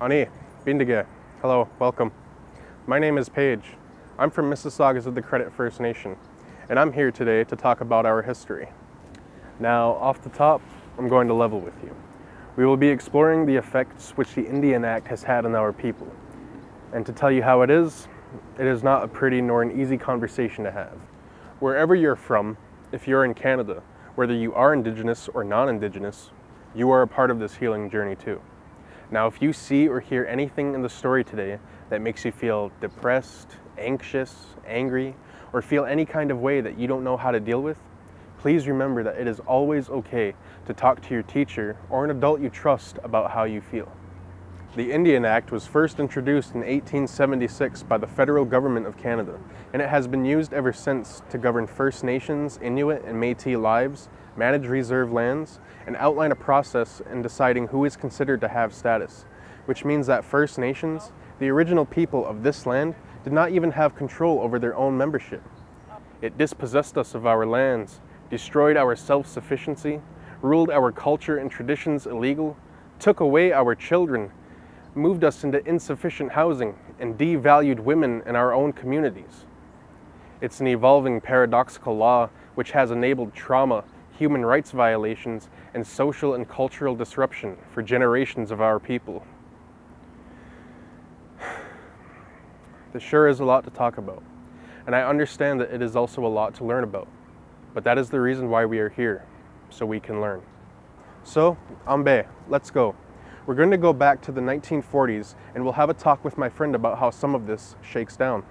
Ani, Bindige. Hello, welcome. My name is Paige. I'm from Mississaugas of the Credit First Nation, and I'm here today to talk about our history. Now, off the top, I'm going to level with you. We will be exploring the effects which the Indian Act has had on our people. And to tell you how it is not a pretty nor an easy conversation to have. Wherever you're from, if you're in Canada, whether you are Indigenous or non-Indigenous, you are a part of this healing journey too. Now, if you see or hear anything in the story today that makes you feel depressed, anxious, angry, or feel any kind of way that you don't know how to deal with, please remember that it is always okay to talk to your teacher or an adult you trust about how you feel. The Indian Act was first introduced in 1876 by the federal government of Canada, and it has been used ever since to govern First Nations, Inuit, and Métis lives, manage reserve lands, and outline a process in deciding who is considered to have status, which means that First Nations, the original people of this land, did not even have control over their own membership. It dispossessed us of our lands, destroyed our self-sufficiency, ruled our culture and traditions illegal, took away our children, moved us into insufficient housing, and devalued women in our own communities. It's an evolving paradoxical law which has enabled trauma, human rights violations, and social and cultural disruption for generations of our people. This sure is a lot to talk about, and I understand that it is also a lot to learn about, but that is the reason why we are here, so we can learn. So, Ambe, let's go. We're going to go back to the 1940s, and we'll have a talk with my friend about how some of this shakes down.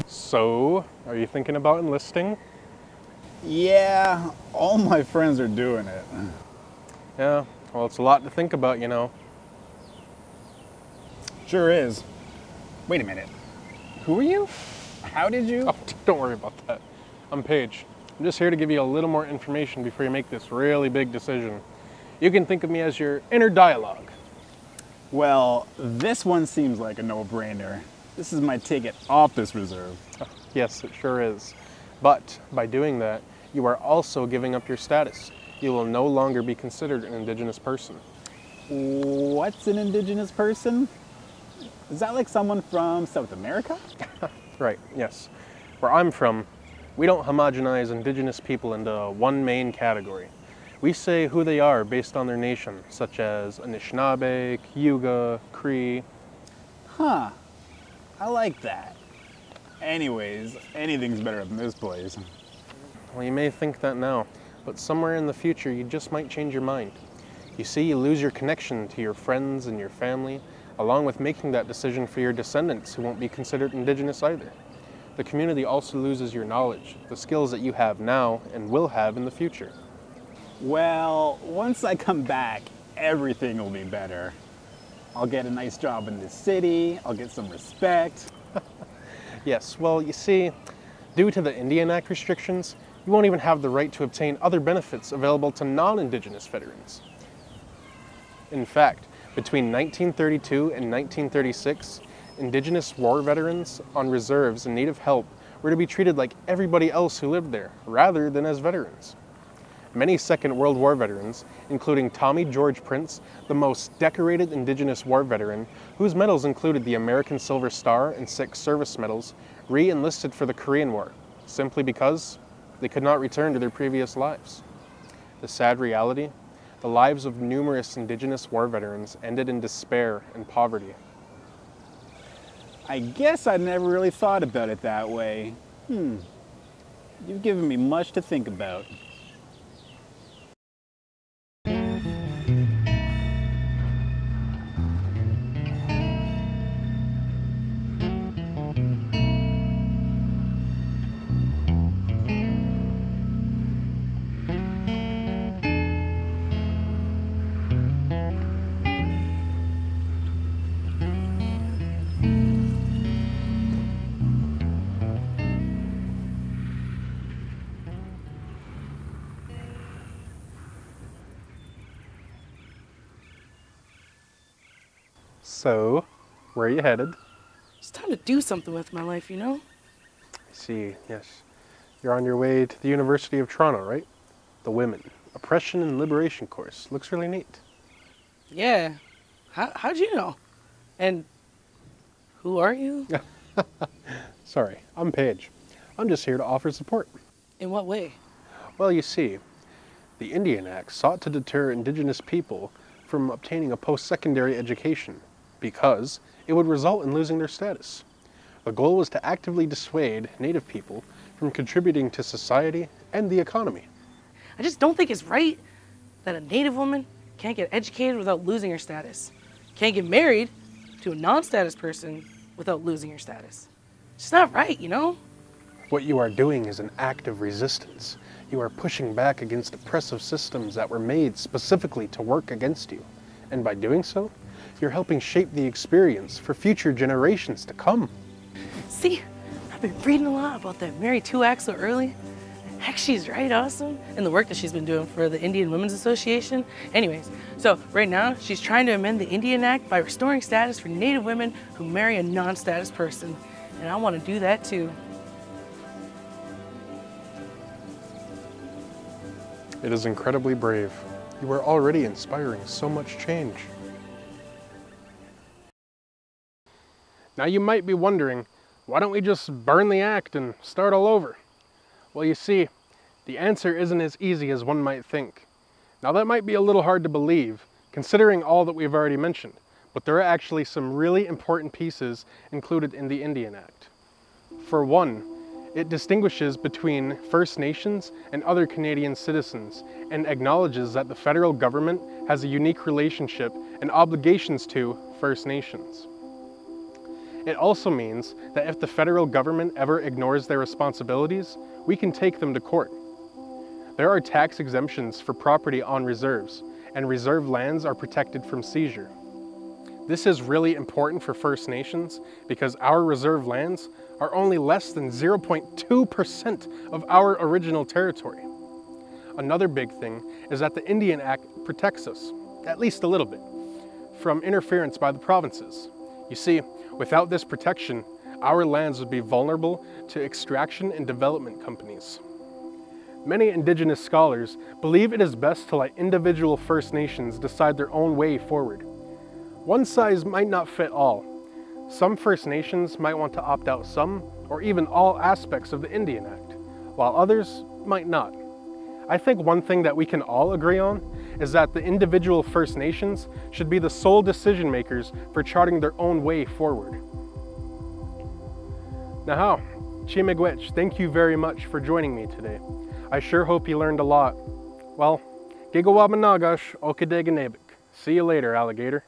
So, are you thinking about enlisting? Yeah, all my friends are doing it. Yeah, well, it's a lot to think about, you know. Sure is. Wait a minute. Who are you? How did you? Oh, don't worry about that. I'm Paige. I'm just here to give you a little more information before you make this really big decision. You can think of me as your inner dialogue. Well, this one seems like a no-brainer. This is my ticket off this reserve. Yes, it sure is. But by doing that, you are also giving up your status. You will no longer be considered an Indigenous person. What's an Indigenous person? Is that like someone from South America? Right, yes. Where I'm from, we don't homogenize Indigenous people into one main category. We say who they are based on their nation, such as Anishinaabe, Cayuga, Cree. Huh. I like that. Anyways, anything's better than this place. Well, you may think that now, but somewhere in the future you just might change your mind. You see, you lose your connection to your friends and your family, along with making that decision for your descendants who won't be considered Indigenous either. The community also loses your knowledge, the skills that you have now and will have in the future. Well, once I come back, everything will be better. I'll get a nice job in the city, I'll get some respect. Yes, well, you see, due to the Indian Act restrictions, you won't even have the right to obtain other benefits available to non-Indigenous veterans. In fact, between 1932 and 1936, Indigenous war veterans on reserves and native help were to be treated like everybody else who lived there, rather than as veterans. Many Second World War veterans, including Tommy George Prince, the most decorated Indigenous war veteran, whose medals included the American Silver Star and 6 service medals, re-enlisted for the Korean War, simply because they could not return to their previous lives. The sad reality, the lives of numerous Indigenous war veterans ended in despair and poverty. I guess I never really thought about it that way. You've given me much to think about. So, where are you headed? It's time to do something with my life, you know? I see, yes. You're on your way to the University of Toronto, right? The Women, Oppression and Liberation course. Looks really neat. Yeah. How'd you know? And who are you? Sorry, I'm Paige. I'm just here to offer support. In what way? Well, you see, the Indian Act sought to deter Indigenous people from obtaining a post-secondary education because it would result in losing their status. The goal was to actively dissuade Native people from contributing to society and the economy. I just don't think it's right that a Native woman can't get educated without losing her status. Can't get married to a non-status person without losing her status. It's not right, you know? What you are doing is an act of resistance. You are pushing back against oppressive systems that were made specifically to work against you. And by doing so, you're helping shape the experience for future generations to come. See, I've been reading a lot about that Mary 2 Act so early. Heck, she's right awesome. And the work that she's been doing for the Indian Women's Association. Anyways, so right now, she's trying to amend the Indian Act by restoring status for Native women who marry a non-status person. And I want to do that too. It is incredibly brave. You are already inspiring so much change. Now you might be wondering, why don't we just burn the act and start all over? Well, you see, the answer isn't as easy as one might think. Now that might be a little hard to believe, considering all that we've already mentioned, but there are actually some really important pieces included in the Indian Act. For one, it distinguishes between First Nations and other Canadian citizens and acknowledges that the federal government has a unique relationship and obligations to First Nations. It also means that if the federal government ever ignores their responsibilities, we can take them to court. There are tax exemptions for property on reserves, and reserve lands are protected from seizure. This is really important for First Nations because our reserve lands are only less than 0.2% of our original territory. Another big thing is that the Indian Act protects us, at least a little bit, from interference by the provinces. You see, without this protection, our lands would be vulnerable to extraction and development companies. Many Indigenous scholars believe it is best to let individual First Nations decide their own way forward. One size might not fit all. Some First Nations might want to opt out some or even all aspects of the Indian Act, while others might not. I think one thing that we can all agree on is that the individual First Nations should be the sole decision makers for charting their own way forward. Nahau, Chimegwech, thank you very much for joining me today. I sure hope you learned a lot. Well, Gigawabanagash Okadeganebik. See you later, alligator.